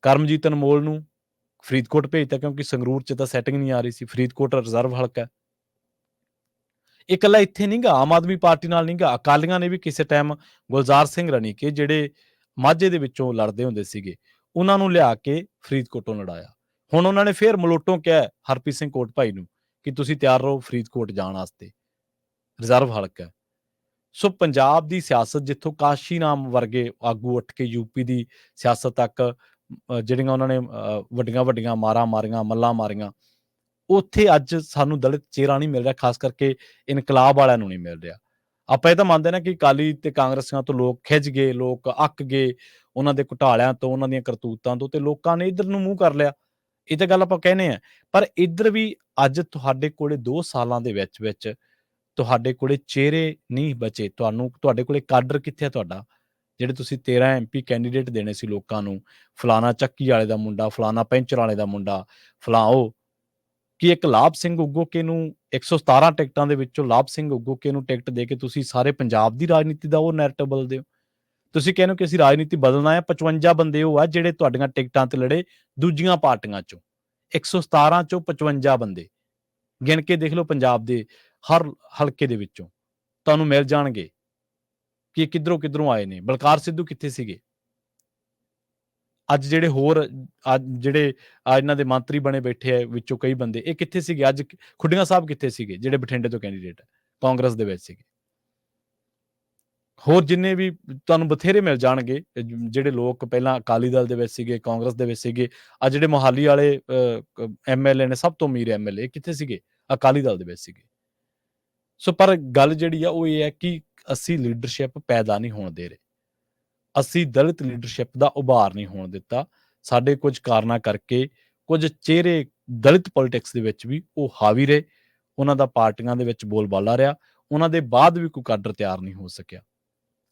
ਕਰਮਜੀਤ ਅਨਮੋਲ ਨੂੰ ਫਰੀਦਕੋਟ ਭੇਜਤਾ, ਕਿਉਂਕਿ ਸੰਗਰੂਰ 'ਚ ਤਾਂ ਸੈਟਿੰਗ ਨਹੀਂ ਆ ਰਹੀ ਸੀ, ਫਰੀਦਕੋਟ ਰਿਜ਼ਰਵ ਹਲਕਾ। ਇਹ ਇਕੱਲਾ ਇੱਥੇ ਨਹੀਂ ਗਾ, ਆਮ ਆਦਮੀ ਪਾਰਟੀ ਨਾਲ ਨਹੀਂ ਗਾ, ਅਕਾਲੀਆਂ ਨੇ ਵੀ ਕਿਸੇ ਟਾਈਮ ਗੁਲਜ਼ਾਰ ਸਿੰਘ ਰਣੀਕੇ ਜਿਹੜੇ ਮਾਝੇ ਦੇ ਵਿੱਚੋਂ ਲੜਦੇ ਹੁੰਦੇ ਸੀਗੇ, ਉਹਨਾਂ ਨੂੰ ਲਿਆ ਕੇ ਫਰੀਦਕੋਟੋਂ ਲੜਾਇਆ। ਹੁਣ ਉਹਨਾਂ ਨੇ ਫਿਰ ਮਲੋਟੋਂ ਕਿਹਾ ਹਰਪ੍ਰੀਤ ਸਿੰਘ ਕੋਟਭਾਈ ਨੂੰ ਕਿ ਤੁਸੀਂ ਤਿਆਰ ਰਹੋ ਫਰੀਦਕੋਟ ਜਾਣ ਵਾਸਤੇ, ਰਿਜ਼ਰਵ ਹਲਕਾ। ਸੋ ਪੰਜਾਬ ਦੀ ਸਿਆਸਤ, ਜਿੱਥੋਂ ਕਾਸ਼ੀ ਰਾਮ ਵਰਗੇ ਆਗੂ ਉੱਠ ਕੇ ਯੂਪੀ ਦੀ ਸਿਆਸਤ ਤੱਕ ਜਿਹੜੀਆਂ ਉਹਨਾਂ ਨੇ ਵੱਡੀਆਂ-ਵੱਡੀਆਂ ਮਾਰਾਂ ਮਾਰੀਆਂ, ਮੱਲਾਂ ਮਾਰੀਆਂ, ਉੱਥੇ ਅੱਜ ਸਾਨੂੰ ਦਲਿਤ ਚਿਹਰਾ ਨਹੀਂ ਮਿਲ ਰਿਹਾ, ਖਾਸ ਕਰਕੇ ਇਨਕਲਾਬ ਵਾਲਿਆਂ ਨੂੰ ਨਹੀਂ ਮਿਲ ਰਿਹਾ। ਆਪਾਂ ਇਹ ਤਾਂ ਮੰਨਦੇ ਨਾ ਕਿ ਅਕਾਲੀ ਤੇ ਕਾਂਗਰਸੀਆਂ ਤੋਂ ਲੋਕ ਖਿੱਝ ਗਏ, ਲੋਕ ਅੱਕ ਗਏ, ਉਹਨਾਂ ਦੇ ਘੁਟਾਲਿਆਂ ਤੋਂ, ਉਹਨਾਂ ਦੀਆਂ ਕਰਤੂਤਾਂ ਤੋਂ, ਤੇ ਲੋਕਾਂ ਨੇ ਇੱਧਰ ਨੂੰ ਮੂੰਹ ਕਰ ਲਿਆ। ਇਹ ਤਾਂ ਗੱਲ ਆਪਾਂ ਕਹਿੰਦੇ ਹਾਂ, ਪਰ ਇੱਧਰ ਵੀ ਅੱਜ ਤੁਹਾਡੇ ਕੋਲੇ 2 ਸਾਲਾਂ ਦੇ ਵਿੱਚ ਤੁਹਾਡੇ ਕੋਲੇ ਚਿਹਰੇ ਨਹੀਂ ਬਚੇ। ਤੁਹਾਡੇ ਕੋਲੇ ਕਾਡਰ ਕਿੱਥੇ ਹੈ ਤੁਹਾਡਾ? ਜਿਹੜੇ ਤੁਸੀਂ 13 ਐਮਪੀ ਕੈਂਡੀਡੇਟ ਦੇਣੇ ਸੀ ਲੋਕਾਂ ਨੂੰ, ਫਲਾਣਾ ਚੱਕੀ ਵਾਲੇ ਦਾ ਮੁੰਡਾ, ਫਲਾਣਾ ਪੈਂਚਰ ਵਾਲੇ ਦਾ ਮੁੰਡਾ, ਉਹ ਕਿ ਇੱਕ ਲਾਭ ਸਿੰਘ ਉਗੋਕੇ ਨੂੰ 117 ਟਿਕਟਾਂ ਦੇ ਵਿੱਚੋਂ ਲਾਭ ਸਿੰਘ ਉਗੋਕੇ ਨੂੰ ਟਿਕਟ ਦੇ ਕੇ ਤੁਸੀਂ ਸਾਰੇ ਪੰਜਾਬ ਦੀ ਰਾਜਨੀਤੀ ਦਾ ਉਹ ਨੈਰੇਟਿਵ ਬਦਲਦੇ ਹੋ। ਤੁਸੀਂ ਕਹਿੰਦੇ ਹੋ ਕਿ ਅਸੀਂ ਰਾਜਨੀਤੀ ਬਦਲਣਾ ਹੈ। 55 ਬੰਦੇ ਉਹ ਆ ਜਿਹੜੇ ਤੁਹਾਡੀਆਂ ਟਿਕਟਾਂ ਤੇ ਲੜੇ ਦੂਜੀਆਂ ਪਾਰਟੀਆਂ ਚੋਂ। 117 ਚੋਂ 55 ਬੰਦੇ ਗਿਣ ਕੇ ਦੇਖ ਲਓ ਪੰਜਾਬ ਦੇ ਹਰ ਹਲਕੇ ਦੇ ਵਿੱਚੋਂ ਤੁਹਾਨੂੰ ਮਿਲ ਜਾਣਗੇ ਕਿ ਕਿੱਧਰੋਂ ਆਏ ਨੇ। ਬਲਕਾਰ ਸਿੱਧੂ ਕਿੱਥੇ ਸੀਗੇ? ਅੱਜ ਜਿਹੜੇ ਹੋਰ ਜਿਹੜੇ ਇਹਨਾਂ ਦੇ ਮੰਤਰੀ ਬਣੇ ਬੈਠੇ ਆ ਵਿੱਚੋਂ ਕਈ ਬੰਦੇ, ਇਹ ਕਿੱਥੇ ਸੀਗੇ? ਅੱਜ ਖੁੱਡੀਆਂ ਸਾਹਿਬ ਕਿੱਥੇ ਸੀਗੇ ਜਿਹੜੇ ਬਠਿੰਡੇ ਤੋਂ ਕੈਂਡੀਡੇਟ ਹੈ, ਕਾਂਗਰਸ ਦੇ ਵਿੱਚ ਸੀਗੇ? ਹੋਰ ਜਿੰਨੇ ਵੀ ਤੁਹਾਨੂੰ ਬਥੇਰੇ ਮਿਲ ਜਾਣਗੇ ਜਿਹੜੇ ਲੋਕ ਪਹਿਲਾਂ ਅਕਾਲੀ ਦਲ ਦੇ ਵਿੱਚ ਸੀਗੇ, ਕਾਂਗਰਸ ਦੇ ਵਿੱਚ ਸੀਗੇ, ਆ ਜਿਹੜੇ ਮੋਹਾਲੀ ਵਾਲੇ ਐਮਐਲਏ ਨੇ, ਸਭ ਤੋਂ ਅਮੀਰ ਐਮਐਲਏ ਕਿੱਥੇ ਸੀਗੇ? ਅਕਾਲੀ ਦਲ ਦੇ ਵਿੱਚ ਸੀਗੇ। ਸੋ ਪਰ ਗੱਲ ਜਿਹੜੀ ਆ ਉਹ ਇਹ ਹੈ ਕਿ ਅਸੀਂ ਲੀਡਰਸ਼ਿਪ ਪੈਦਾ ਨਹੀਂ ਹੋਣ ਦੇ ਰਹੇ। ਅਸੀਂ ਦਲਿਤ ਲੀਡਰਸ਼ਿਪ ਦਾ ਉਭਾਰ ਨਹੀਂ ਹੋਣ ਦਿੱਤਾ। ਸਾਡੇ ਕੁਝ ਕਾਰਨਾਂ ਕਰਕੇ ਕੁਝ ਚਿਹਰੇ ਦਲਿਤ ਪੋਲਿਟਿਕਸ ਦੇ ਵਿੱਚ ਵੀ ਉਹ ਹਾਵੀ ਰਹੇ। ਉਹਨਾਂ ਦਾ ਪਾਰਟੀਆਂ ਦੇ ਵਿੱਚ ਬੋਲਬਾਲਾ ਰਿਹਾ। ਉਹਨਾਂ ਦੇ ਬਾਅਦ ਵੀ ਕੋਈ ਕਾਡਰ ਤਿਆਰ ਨਹੀਂ ਹੋ ਸਕਿਆ।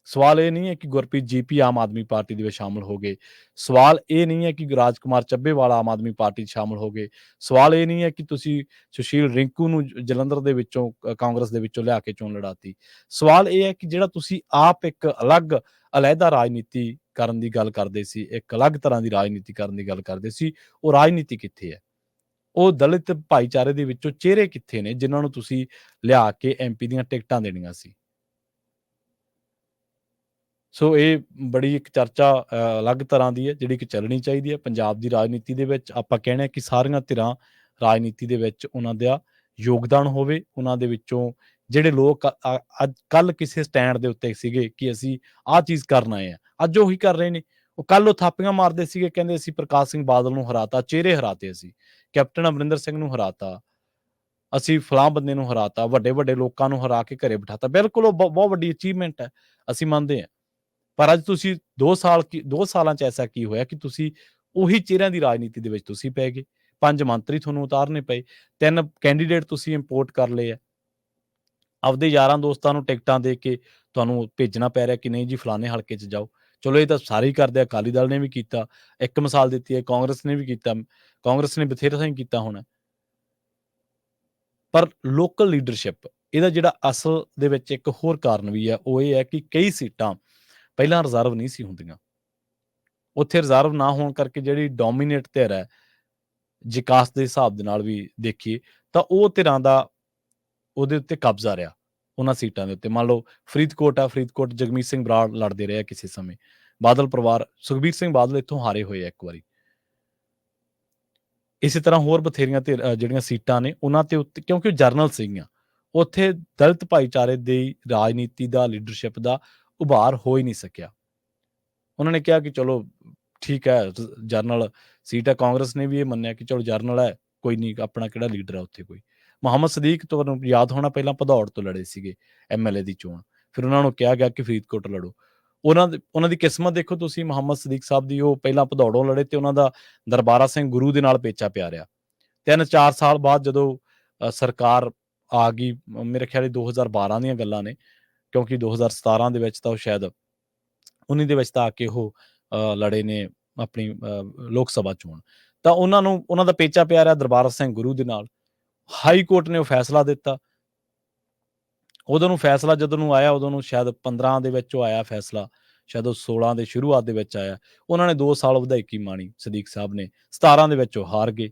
ਸਵਾਲ ਇਹ ਨਹੀਂ ਹੈ ਕਿ ਗੁਰਪ੍ਰੀਤ ਜੀਪੀ ਆਮ ਆਦਮੀ ਪਾਰਟੀ ਦੇ ਵਿੱਚ ਸ਼ਾਮਲ ਹੋ ਗਏ। ਸਵਾਲ ਇਹ ਨਹੀਂ ਹੈ ਕਿ ਰਾਜਕੁਮਾਰ ਚੱਬੇਵਾਲ ਆਮ ਆਦਮੀ ਪਾਰਟੀ 'ਚ ਸ਼ਾਮਲ ਹੋ ਗਏ। ਸਵਾਲ ਇਹ ਨਹੀਂ ਹੈ ਕਿ ਤੁਸੀਂ ਸੁਸ਼ੀਲ ਰਿੰਕੂ ਨੂੰ ਜਲੰਧਰ ਦੇ ਵਿੱਚੋਂ ਕਾਂਗਰਸ ਦੇ ਵਿੱਚੋਂ ਲਿਆ ਕੇ ਚੋਣ ਲੜਾਤੀ। ਸਵਾਲ ਇਹ ਹੈ ਕਿ ਜਿਹੜਾ ਤੁਸੀਂ ਆਪ ਇੱਕ ਅਲੱਗ ਅਲੱਹਿਦਾ ਰਾਜਨੀਤੀ ਕਰਨ ਦੀ ਗੱਲ ਕਰਦੇ ਸੀ, ਇੱਕ ਅਲੱਗ ਤਰ੍ਹਾਂ ਦੀ ਰਾਜਨੀਤੀ ਕਰਨ ਦੀ ਗੱਲ ਕਰਦੇ ਸੀ, ਉਹ ਰਾਜਨੀਤੀ ਕਿੱਥੇ ਹੈ? ਉਹ ਦਲਿਤ ਭਾਈਚਾਰੇ ਦੇ ਵਿੱਚੋਂ ਚਿਹਰੇ ਕਿੱਥੇ ਨੇ ਜਿਨ੍ਹਾਂ ਨੂੰ ਤੁਸੀਂ ਲਿਆ ਕੇ ਐਮਪੀ ਦੀਆਂ ਟਿਕਟਾਂ ਦੇਣੀਆਂ ਸੀ? ਸੋ ਇਹ ਬੜੀ ਇੱਕ ਚਰਚਾ ਅਲੱਗ ਤਰ੍ਹਾਂ ਦੀ ਹੈ, ਜਿਹੜੀ ਕਿ ਚੱਲਣੀ ਚਾਹੀਦੀ ਹੈ। ਪੰਜਾਬ ਦੀ ਰਾਜਨੀਤੀ ਦੇ ਵਿੱਚ ਆਪਾਂ ਕਹਿੰਦੇ ਹਾਂ ਕਿ ਸਾਰੀਆਂ ਧਿਰਾਂ ਰਾਜਨੀਤੀ ਦੇ ਵਿੱਚ ਉਹਨਾਂ ਦਾ ਯੋਗਦਾਨ ਹੋਵੇ। ਉਹਨਾਂ ਦੇ ਵਿੱਚੋਂ ਜਿਹੜੇ ਲੋਕ ਅੱਜ ਕੱਲ੍ਹ ਕਿਸੇ ਸਟੈਂਡ ਦੇ ਉੱਤੇ ਸੀਗੇ ਕਿ ਅਸੀਂ ਆਹ ਚੀਜ਼ ਕਰਨ ਆਏ ਹਾਂ, ਅੱਜ ਉਹੀ ਕਰ ਰਹੇ ਨੇ। ਉਹ ਕੱਲ੍ਹ ਉਹ ਥਾਪੀਆਂ ਮਾਰਦੇ ਸੀਗੇ, ਕਹਿੰਦੇ ਅਸੀਂ ਪ੍ਰਕਾਸ਼ ਸਿੰਘ ਬਾਦਲ ਨੂੰ ਹਰਾਤਾ, ਚਿਹਰੇ ਹਰਾਤੇ, ਅਸੀਂ ਕੈਪਟਨ ਅਮਰਿੰਦਰ ਸਿੰਘ ਨੂੰ ਹਰਾਤਾ, ਅਸੀਂ ਫਲਾਂ ਬੰਦੇ ਨੂੰ ਹਰਾਤਾ, ਵੱਡੇ-ਵੱਡੇ ਲੋਕਾਂ ਨੂੰ ਹਰਾ ਕੇ ਘਰੇ ਬਿਠਾਤਾ। ਬਿਲਕੁਲ ਉਹ ਬਹੁਤ ਵੱਡੀ ਅਚੀਵਮੈਂਟ ਹੈ, ਅਸੀਂ ਮੰਨਦੇ ਹਾਂ। ਪਰ ਅੱਜ ਤੁਸੀਂ 2 ਸਾਲਾਂ 'ਚ ਐਸਾ ਕੀ ਹੋਇਆ ਕਿ ਤੁਸੀਂ ਉਹੀ ਚਿਹਰਿਆਂ ਦੀ ਰਾਜਨੀਤੀ ਦੇ ਵਿੱਚ ਤੁਸੀਂ ਪੈ ਗਏ। 5 ਮੰਤਰੀ ਤੁਹਾਨੂੰ ਉਤਾਰਨੇ ਪਏ, 3 ਕੈਂਡੀਡੇਟ ਤੁਸੀਂ ਇੰਪੋਰਟ ਕਰ ਲਏ ਆ। ਆਪਦੇ ਯਾਰਾਂ ਦੋਸਤਾਂ ਨੂੰ ਟਿਕਟਾਂ ਦੇ ਕੇ ਤੁਹਾਨੂੰ ਭੇਜਣਾ ਪੈ ਰਿਹਾ ਕਿ ਨਹੀਂ ਜੀ ਫਲਾਣੇ ਹਲਕੇ 'ਚ ਜਾਓ। ਚਲੋ ਇਹ ਤਾਂ ਸਾਰੇ ਹੀ ਕਰਦੇ ਆ, ਅਕਾਲੀ ਦਲ ਨੇ ਵੀ ਕੀਤਾ। ਇੱਕ ਮਿਸਾਲ ਦਿੱਤੀ ਹੈ, ਕਾਂਗਰਸ ਨੇ ਵੀ ਕੀਤਾ। ਕਾਂਗਰਸ ਨੇ ਬਥੇਰਾ ਥਾਈਂ ਕੀਤਾ ਹੋਣਾ। ਪਰ ਲੋਕਲ ਲੀਡਰਸ਼ਿਪ ਇਹਦਾ ਜਿਹੜਾ ਅਸਲ ਦੇ ਵਿੱਚ ਇੱਕ ਹੋਰ ਕਾਰਨ ਵੀ ਹੈ, ਉਹ ਇਹ ਹੈ ਕਿ ਕਈ ਸੀਟਾਂ ਪਹਿਲਾਂ ਰਿਜ਼ਰਵ ਨਹੀਂ ਸੀ ਹੁੰਦੀਆਂ। ਉੱਥੇ ਰਿਜ਼ਰਵ ਨਾ ਹੋਣ ਕਰਕੇ ਜਿਹੜੀ ਡੋਮੀਨੇਟ ਧਿਰ ਹੈ, ਵਿਕਾਸ ਦੇ ਹਿਸਾਬ ਦੇ ਨਾਲ ਵੀ ਦੇਖੀਏ ਤਾਂ ਉਹ ਧਿਰਾਂ ਦਾ ਉਹਦੇ ਉੱਤੇ ਕਬਜ਼ਾ ਰਿਹਾ, ਉਹਨਾਂ ਸੀਟਾਂ ਦੇ ਉੱਤੇ। ਮੰਨ ਲਓ ਫਰੀਦਕੋਟ ਆ, ਫਰੀਦਕੋਟ ਜਗਮੀਤ ਸਿੰਘ ਬਰਾੜ ਲੜਦੇ ਰਹੇ ਆ ਕਿਸੇ ਸਮੇਂ। ਬਾਦਲ ਪਰਿਵਾਰ, ਸੁਖਬੀਰ ਸਿੰਘ ਬਾਦਲ ਇੱਥੋਂ ਹਾਰੇ ਹੋਏ ਆ ਇੱਕ ਵਾਰੀ। ਇਸੇ ਤਰ੍ਹਾਂ ਹੋਰ ਬਥੇਰੀਆਂ ਜਿਹੜੀਆਂ ਸੀਟਾਂ ਨੇ ਉਹਨਾਂ ਤੇ ਉੱਤੇ, ਕਿਉਂਕਿ ਉਹ ਜਰਨਲ ਸੀਗੀਆਂ। ਉੱਥੇ ਦਲਿਤ ਭਾਈਚਾਰੇ ਦੀ ਰਾਜਨੀਤੀ ਦਾ, ਲੀਡਰਸ਼ਿਪ ਦਾ ਉਭਾਰ ਹੋ ਹੀ ਨਹੀਂ ਸਕਿਆ। ਉਹਨਾਂ ਨੇ ਕਿਹਾ ਕਿ ਚਲੋ ਠੀਕ ਹੈ, ਜਰਨਲ ਸੀਟ ਹੈ। ਕਾਂਗਰਸ ਨੇ ਵੀ ਇਹ ਮੰਨਿਆ ਕਿ ਚਲੋ ਜਰਨਲ ਹੈ, ਕੋਈ ਨਹੀਂ, ਆਪਣਾ ਕਿਹੜਾ ਲੀਡਰ ਹੈ ਉੱਥੇ ਕੋਈ। ਮੁਹੰਮਦ ਸਦੀਕ ਤੁਹਾਨੂੰ ਯਾਦ ਹੋਣਾ ਪਹਿਲਾਂ ਭਦੌੜ ਤੋਂ ਲੜੇ ਸੀਗੇ ਐਮਐਲਏ ਦੀ ਚੋਣ। ਫਿਰ ਉਹਨਾਂ ਨੂੰ ਕਿਹਾ ਗਿਆ ਕਿ ਫਰੀਦਕੋਟ ਲੜੋ। ਉਹਨਾਂ ਦੀ ਕਿਸਮਤ ਦੇਖੋ ਤੁਸੀਂ, ਮੁਹੰਮਦ ਸਦੀਕ ਸਾਹਿਬ ਦੀ, ਉਹ ਪਹਿਲਾਂ ਭਦੌੜੋਂ ਲੜੇ ਤੇ ਉਹਨਾਂ ਦਾ ਦਰਬਾਰਾ ਸਿੰਘ ਗੁਰੂ ਦੇ ਨਾਲ ਪੇਚਾ ਪਿਆ ਰਿਹਾ। 3-4 ਸਾਲ ਬਾਅਦ ਜਦੋਂ ਸਰਕਾਰ ਆ ਗਈ, ਮੇਰੇ ਖਿਆਲ 2012 ਦੀਆਂ ਗੱਲਾਂ ਨੇ, ਕਿਉਂਕਿ 2017 ਦੇ ਵਿੱਚ ਤਾਂ ਉਹ ਸ਼ਾਇਦ 19 ਦੇ ਵਿੱਚ ਤਾਂ ਆ ਕੇ ਉਹ ਲੜੇ ਨੇ ਆਪਣੀ ਲੋਕ ਸਭਾ ਚੋਣ। ਤਾਂ ਉਹਨਾਂ ਦਾ ਪੇਚਾ ਪਿਆ ਰਿਹਾ ਦਰਬਾਰਾ ਸਿੰਘ ਗੁਰੂ ਦੇ ਨਾਲ। ਹਾਈ ਕੋਰਟ ਨੇ ਉਹ ਫੈਸਲਾ ਦਿੱਤਾ। ਉਦੋਂ ਨੂੰ ਫੈਸਲਾ ਜਦੋਂ ਨੂੰ ਆਇਆ, ਉਦੋਂ ਨੂੰ ਸ਼ਾਇਦ 15 ਦੇ ਵਿੱਚ ਉਹ ਆਇਆ ਫੈਸਲਾ, ਸ਼ਾਇਦ ਉਹ 16 ਦੇ ਸ਼ੁਰੂਆਤ ਦੇ ਵਿੱਚ ਆਇਆ। ਉਹਨਾਂ ਨੇ 2 ਸਾਲ ਵਧਾਇਕੀ ਮਾਣੀ ਸਦੀਕ ਸਾਹਿਬ ਨੇ। 17 ਦੇ ਵਿੱਚ ਉਹ ਹਾਰ ਗਏ।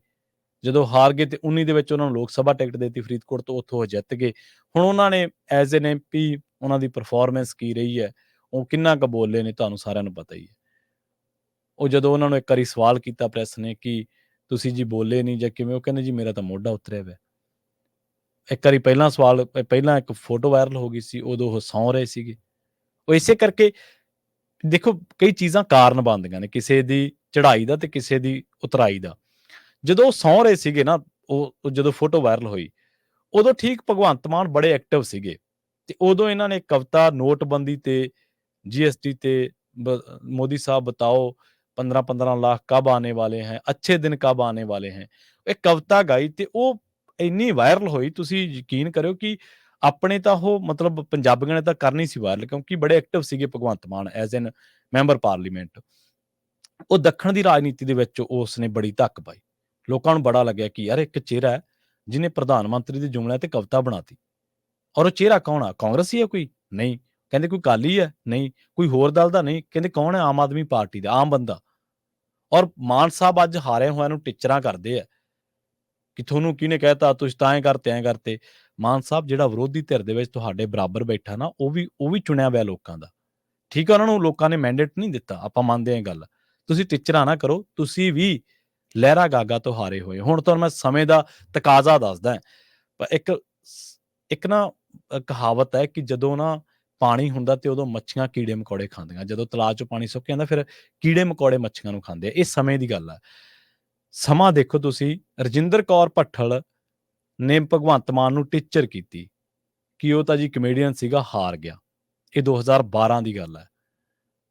ਜਦੋਂ ਹਾਰ ਗਏ ਤੇ 19 ਦੇ ਵਿੱਚ ਉਹਨਾਂ ਨੂੰ ਲੋਕ ਸਭਾ ਟਿਕਟ ਦੇ ਦਿੱਤੀ ਫਰੀਦਕੋਟ ਤੋਂ, ਉੱਥੋਂ ਉਹ ਜਿੱਤ ਗਏ। ਹੁਣ ਉਹਨਾਂ ਨੇ ਐਜ਼ ਐਨ ਐਮਪੀ ਉਹਨਾਂ ਦੀ ਪਰਫਾਰਮੈਂਸ ਕੀ ਰਹੀ ਹੈ, ਉਹ ਕਿੰਨਾ ਕੁ ਬੋਲੇ ਨੇ, ਤੁਹਾਨੂੰ ਸਾਰਿਆਂ ਨੂੰ ਪਤਾ ਹੀ ਹੈ। ਉਹ ਜਦੋਂ ਉਹਨਾਂ ਨੂੰ ਇੱਕ ਵਾਰੀ ਸਵਾਲ ਕੀਤਾ ਪ੍ਰੈਸ ਨੇ ਕਿ ਤੁਸੀਂ ਜੀ ਬੋਲੇ ਨਹੀਂ ਜਾਂ ਕਿਵੇਂ, ਉਹ ਕਹਿੰਦੇ ਜੀ ਮੇਰਾ ਤਾਂ ਮੋਢਾ ਉਤਰਿਆ ਹੋਇਆ। ਇੱਕ ਵਾਰੀ ਪਹਿਲਾਂ ਇੱਕ ਫੋਟੋ ਵਾਇਰਲ ਹੋ ਗਈ ਸੀ, ਉਦੋਂ ਉਹ ਸੌਂ ਰਹੇ ਸੀਗੇ। ਉਹ ਇਸੇ ਕਰਕੇ ਦੇਖੋ, ਕਈ ਚੀਜ਼ਾਂ ਕਾਰਨ ਬਣਦੀਆਂ ਨੇ, ਕਿਸੇ ਦੀ ਚੜ੍ਹਾਈ ਦਾ ਤੇ ਕਿਸੇ ਦੀ ਉਤਰਾਈ ਦਾ। ਜਦੋਂ ਉਹ ਸੌਂ ਰਹੇ ਸੀਗੇ ਨਾ, ਉਹ ਜਦੋਂ ਫੋਟੋ ਵਾਇਰਲ ਹੋਈ, ਉਦੋਂ ਠੀਕ ਭਗਵੰਤ ਮਾਨ ਬੜੇ ਐਕਟਿਵ ਸੀਗੇ ਤੇ ਉਦੋਂ ਇਹਨਾਂ ਨੇ ਕਵਿਤਾ ਨੋਟਬੰਦੀ ਤੇ जीएसटी ਤੇ मोदी साहब बताओ 15-15 लाख कब आने वाले हैं, अच्छे दिन कब आने वाले हैं, ਇਹ ਕਵਿਤਾ ਗਾਈ ਤੇ ਉਹ ਇੰਨੀ ਵਾਇਰਲ ਹੋਈ, ਤੁਸੀਂ ਯਕੀਨ ਕਰਿਓ ਕਿ ਆਪਣੇ ਤਾਂ ਉਹ ਮਤਲਬ ਪੰਜਾਬੀਆਂ ਨੇ ਤਾਂ ਕਰਨੀ ਸੀ ਵਾਇਰਲ, ਕਿਉਂਕਿ ਬੜੇ ਐਕਟਿਵ ਸੀਗੇ Bhagwant Mann as an member parliament. ਉਹ ਦੱਖਣ ਦੀ ਰਾਜਨੀਤੀ ਦੇ ਵਿੱਚ ਉਸਨੇ ਬੜੀ ਧੱਕ ਪਾਈ। ਲੋਕਾਂ ਨੂੰ ਬੜਾ ਲੱਗਿਆ ਕਿ ਯਾਰ ਇੱਕ ਚਿਹਰਾ ਹੈ ਜਿਹਨੇ ਪ੍ਰਧਾਨ ਮੰਤਰੀ ਦੀ ਜੁਮਲਿਆਂ ਤੇ ਕਵਿਤਾ ਬਣਾਤੀ। ਔਰ ਉਹ ਚਿਹਰਾ ਕੌਣ ਆ? ਕਾਂਗਰਸੀ ਹੈ ਕੋਈ? ਨਹੀਂ। ਕਹਿੰਦੇ ਕੋਈ ਅਕਾਲੀ ਹੈ? ਨਹੀਂ। ਕੋਈ ਹੋਰ ਦਲ ਦਾ? ਨਹੀਂ। ਕਹਿੰਦੇ ਕੌਣ ਹੈ? ਆਮ ਆਦਮੀ ਪਾਰਟੀ ਦਾ, ਆਮ ਬੰਦਾ। ਔਰ ਮਾਨ ਸਾਹਿਬ ਅੱਜ ਹਾਰੇ ਹੋਇਆਂ ਨੂੰ ਟਿੱਚਰਾਂ ਕਰਦੇ ਆ ਕਿ ਤੁਹਾਨੂੰ ਕਿਹਨੇ ਕਹਿਤਾ, ਤੁਸੀਂ ਤਾਂ ਐਂ ਕਰਤੇ, ਐਂ ਕਰਤੇ। ਮਾਨ ਸਾਹਿਬ ਜਿਹੜਾ ਵਿਰੋਧੀ ਧਿਰ ਦੇ ਵਿੱਚ ਤੁਹਾਡੇ ਬਰਾਬਰ ਬੈਠਾ ਨਾ, ਉਹ ਵੀ ਚੁਣਿਆ ਹੋਇਆ ਲੋਕਾਂ ਦਾ। ਠੀਕ ਹੈ, ਉਹਨਾਂ ਨੂੰ ਲੋਕਾਂ ਨੇ ਮੈਂਡੇਟ ਨਹੀਂ ਦਿੱਤਾ, ਆਪਾਂ ਮੰਨਦੇ ਹਾਂ ਇਹ ਗੱਲ। ਤੁਸੀਂ ਟਿੱਚਰਾਂ ਨਾ ਕਰੋ, ਤੁਸੀਂ ਵੀ ਲਹਿਰਾ ਗਾਗਾ ਤੋਂ ਹਾਰੇ ਹੋਏ। ਹੁਣ ਤੁਹਾਨੂੰ ਮੈਂ ਸਮੇਂ ਦਾ ਤਕਾਜ਼ਾ ਦੱਸਦਾ। ਇੱਕ ਨਾ ਕਹਾਵਤ ਹੈ ਕਿ ਜਦੋਂ ਨਾ ਪਾਣੀ ਹੁੰਦਾ ਤੇ ਉਦੋਂ ਮੱਛੀਆਂ ਕੀੜੇ ਮਕੌੜੇ ਖਾਂਦੀਆਂ। ਜਦੋਂ ਤਲਾਅ 'ਚੋਂ ਪਾਣੀ ਸੁੱਕ ਜਾਂਦਾ ਫਿਰ ਕੀੜੇ ਮਕੌੜੇ ਮੱਛੀਆਂ ਨੂੰ ਖਾਂਦੇ ਆ। ਇਹ ਸਮੇਂ ਦੀ ਗੱਲ ਆ। ਸਮਾਂ ਦੇਖੋ ਤੁਸੀਂ, ਰਜਿੰਦਰ ਕੌਰ ਭੱਠਲ ਨੇ ਭਗਵੰਤ ਮਾਨ ਨੂੰ ਟੀਚਰ ਕੀਤੀ ਕਿ ਉਹ ਤਾਂ ਜੀ ਕਮੇਡੀਅਨ ਸੀਗਾ, ਹਾਰ ਗਿਆ। ਇਹ 2012 ਦੀ ਗੱਲ ਹੈ,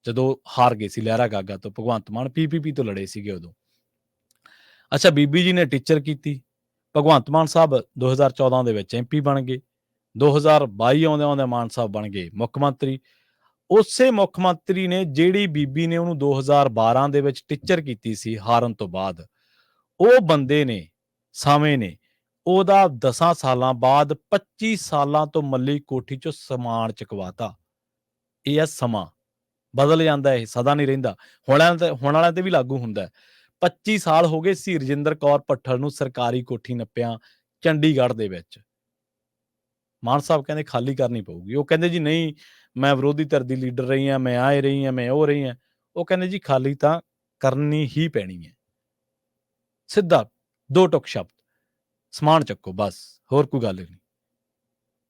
ਜਦੋਂ ਹਾਰ ਗਏ ਸੀ ਲਹਿਰਾ ਗਾਗਾ ਤੋਂ। ਭਗਵੰਤ ਮਾਨ ਪੀਪੀਪੀ ਤੋਂ ਲੜੇ ਸੀਗੇ ਉਦੋਂ। ਅੱਛਾ, ਬੀਬੀ ਜੀ ਨੇ ਟੀਚਰ ਕੀਤੀ। ਭਗਵੰਤ ਮਾਨ ਸਾਹਿਬ 2014 ਦੇ ਵਿੱਚ ਐਮਪੀ ਬਣ ਗਏ। 2022 ਆਉਂਦਿਆਂ ਮਾਨ ਸਾਹਿਬ ਬਣ ਗਏ ਮੁੱਖ ਮੰਤਰੀ। ਉਸੇ ਮੁੱਖ ਮੰਤਰੀ ਨੇ ਜਿਹੜੀ ਬੀਬੀ ਨੇ ਉਹਨੂੰ 2012 ਦੇ ਵਿੱਚ ਟੀਚਰ ਕੀਤੀ ਸੀ ਹਾਰਨ ਤੋਂ ਬਾਅਦ, ਉਹ ਬੰਦੇ ਨੇ, ਸਾਵੇਂ ਨੇ, ਉਹਦਾ 10 ਸਾਲਾਂ ਬਾਅਦ 25 ਸਾਲਾਂ ਤੋਂ ਮੱਲੀ ਕੋਠੀ 'ਚੋਂ ਸਮਾਨ ਚੁਕਵਾਤਾ। ਇਹ ਆ ਸਮਾਂ। ਬਦਲ ਜਾਂਦਾ, ਇਹ ਸਦਾ ਨਹੀਂ ਰਹਿੰਦਾ। ਹੁਣ ਵਾਲਿਆਂ ਤੇ ਵੀ ਲਾਗੂ ਹੁੰਦਾ। 25 ਸਾਲ ਹੋ ਗਏ ਸੀ ਰਜਿੰਦਰ ਕੌਰ ਭੱਠਲ ਨੂੰ ਸਰਕਾਰੀ ਕੋਠੀ ਨੱਪਿਆਂ ਚੰਡੀਗੜ੍ਹ ਦੇ ਵਿੱਚ। ਮਾਨ ਸਾਹਿਬ ਕਹਿੰਦੇ ਖਾਲੀ ਕਰਨੀ ਪਊਗੀ। ਉਹ ਕਹਿੰਦੇ ਜੀ ਨਹੀਂ, ਮੈਂ ਵਿਰੋਧੀ ਧਿਰ ਦੀ ਲੀਡਰ ਰਹੀ ਹਾਂ, ਮੈਂ ਆਏ ਰਹੀ ਹਾਂ, ਮੈਂ ਉਹ ਰਹੀ ਹਾਂ। ਉਹ ਕਹਿੰਦੇ ਜੀ ਖਾਲੀ ਤਾਂ ਕਰਨੀ ਹੀ ਪੈਣੀ ਹੈ। ਸਿੱਧਾ 2 ਟੁਕ ਸ਼ਬਦ, ਸਮਾਨ ਚੱਕੋ ਬਸ, ਹੋਰ ਕੋਈ ਗੱਲ ਨਹੀਂ।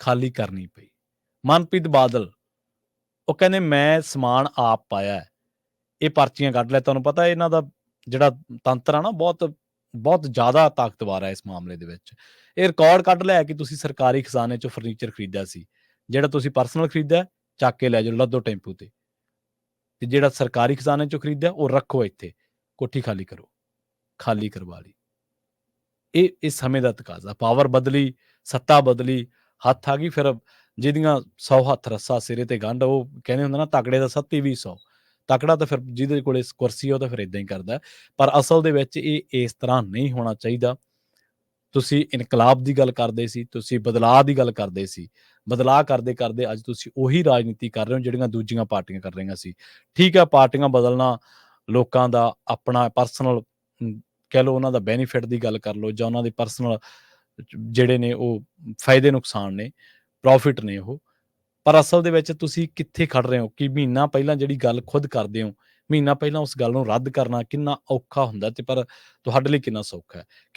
ਖਾਲੀ ਕਰਨੀ ਪਈ। ਮਨਪ੍ਰੀਤ ਬਾਦਲ, ਉਹ ਕਹਿੰਦੇ ਮੈਂ ਸਮਾਨ ਆਪ ਪਾਇਆ ਹੈ। ਇਹ ਪਰਚੀਆਂ ਕੱਢ ਲਿਆ। ਤੁਹਾਨੂੰ ਪਤਾ ਇਹਨਾਂ ਦਾ ਜਿਹੜਾ ਤੰਤਰ ਆ ਨਾ, ਬਹੁਤ ਜ਼ਿਆਦਾ ਤਾਕਤਵਰ ਹੈ ਇਸ ਮਾਮਲੇ ਦੇ ਵਿੱਚ। ਇਹ ਰਿਕਾਰਡ ਕੱਢ ਲਿਆ ਕਿ ਤੁਸੀਂ ਸਰਕਾਰੀ ਖਜ਼ਾਨੇ 'ਚੋਂ ਫਰਨੀਚਰ ਖਰੀਦਿਆ ਸੀ। ਜਿਹੜਾ ਤੁਸੀਂ ਪਰਸਨਲ ਖਰੀਦਿਆ, ਚੱਕ ਕੇ ਲੈ ਜਾਓ, ਲੱਦੋ ਟੈਂਪੂ ਤੇ ਜਿਹੜਾ ਸਰਕਾਰੀ ਖਜ਼ਾਨੇ 'ਚੋਂ ਖਰੀਦਿਆ ਉਹ ਰੱਖੋ ਇੱਥੇ, ਕੋਠੀ ਖਾਲੀ ਕਰੋ। ਖਾਲੀ ਕਰਵਾ ਲਈ। ਇਹ ਸਮੇਂ ਦਾ ਤਕਾਜ਼ਾ। ਪਾਵਰ ਬਦਲੀ, ਸੱਤਾ ਬਦਲੀ, ਹੱਥ ਆ ਗਈ। ਫਿਰ ਜਿਹਦੀਆਂ 100 ਹੱਥ ਰੱਸਾ ਸਿਰੇ ਤੇ ਗੰਢ, ਉਹ ਕਹਿੰਦੇ ਹੁੰਦੇ ਨਾ, ਤਕੜੇ ਦਾ ਸੱਤੀ ਵੀ 100। ਤਕੜਾ ਤਾਂ ਫਿਰ ਜਿਹਦੇ ਕੋਲੇ ਕੁਰਸੀ ਆ ਉਹ ਤਾਂ ਫਿਰ ਏਦਾਂ ਹੀ ਕਰਦਾ। ਪਰ ਅਸਲ ਦੇ ਵਿੱਚ ਇਹ ਇਸ ਤਰ੍ਹਾਂ ਨਹੀਂ ਹੋਣਾ ਚਾਹੀਦਾ। ਤੁਸੀਂ ਇਨਕਲਾਬ ਦੀ ਗੱਲ ਕਰਦੇ ਸੀ, ਤੁਸੀਂ ਬਦਲਾਅ ਦੀ ਗੱਲ ਕਰਦੇ ਸੀ। ਬਦਲਾਅ ਕਰਦੇ ਅੱਜ ਤੁਸੀਂ ਉਹੀ ਰਾਜਨੀਤੀ ਕਰ ਰਹੇ ਹੋ ਜਿਹੜੀਆਂ ਦੂਜੀਆਂ ਪਾਰਟੀਆਂ ਕਰ ਰਹੀਆਂ ਸੀ। ਠੀਕ ਹੈ, ਪਾਰਟੀਆਂ ਬਦਲਣਾ ਲੋਕਾਂ ਦਾ ਆਪਣਾ ਪਰਸਨਲ, ਕਹਿ ਲਓ ਉਹਨਾਂ ਦਾ ਬੈਨੀਫਿਟ ਦੀ ਗੱਲ ਕਰ ਲਓ, ਜਾਂ ਉਹਨਾਂ ਦੇ ਪਰਸਨਲ ਜਿਹੜੇ ਨੇ ਉਹ ਫਾਇਦੇ ਨੁਕਸਾਨ ਨੇ, ਪ੍ਰੋਫਿਟ ਨੇ ਉਹ। ਪਰ ਅਸਲ ਦੇ ਵਿੱਚ ਤੁਸੀਂ ਕਿੱਥੇ ਖੜ ਰਹੇ ਹੋ ਕਿ ਮਹੀਨਾ ਪਹਿਲਾਂ ਜਿਹੜੀ ਗੱਲ ਖੁਦ ਕਰਦੇ ਹੋ, ਮਹੀਨਾ ਪਹਿਲਾਂ ਉਸ ਗੱਲ ਨੂੰ ਰੱਦ ਕਰਨਾ ਕਿੰਨਾ ਔਖਾ ਹੁੰਦਾ, ਤੇ ਪਰ ਤੁਹਾਡੇ ਲਈ ਕਿੰਨਾ ਸੌਖਾ ਹੈ।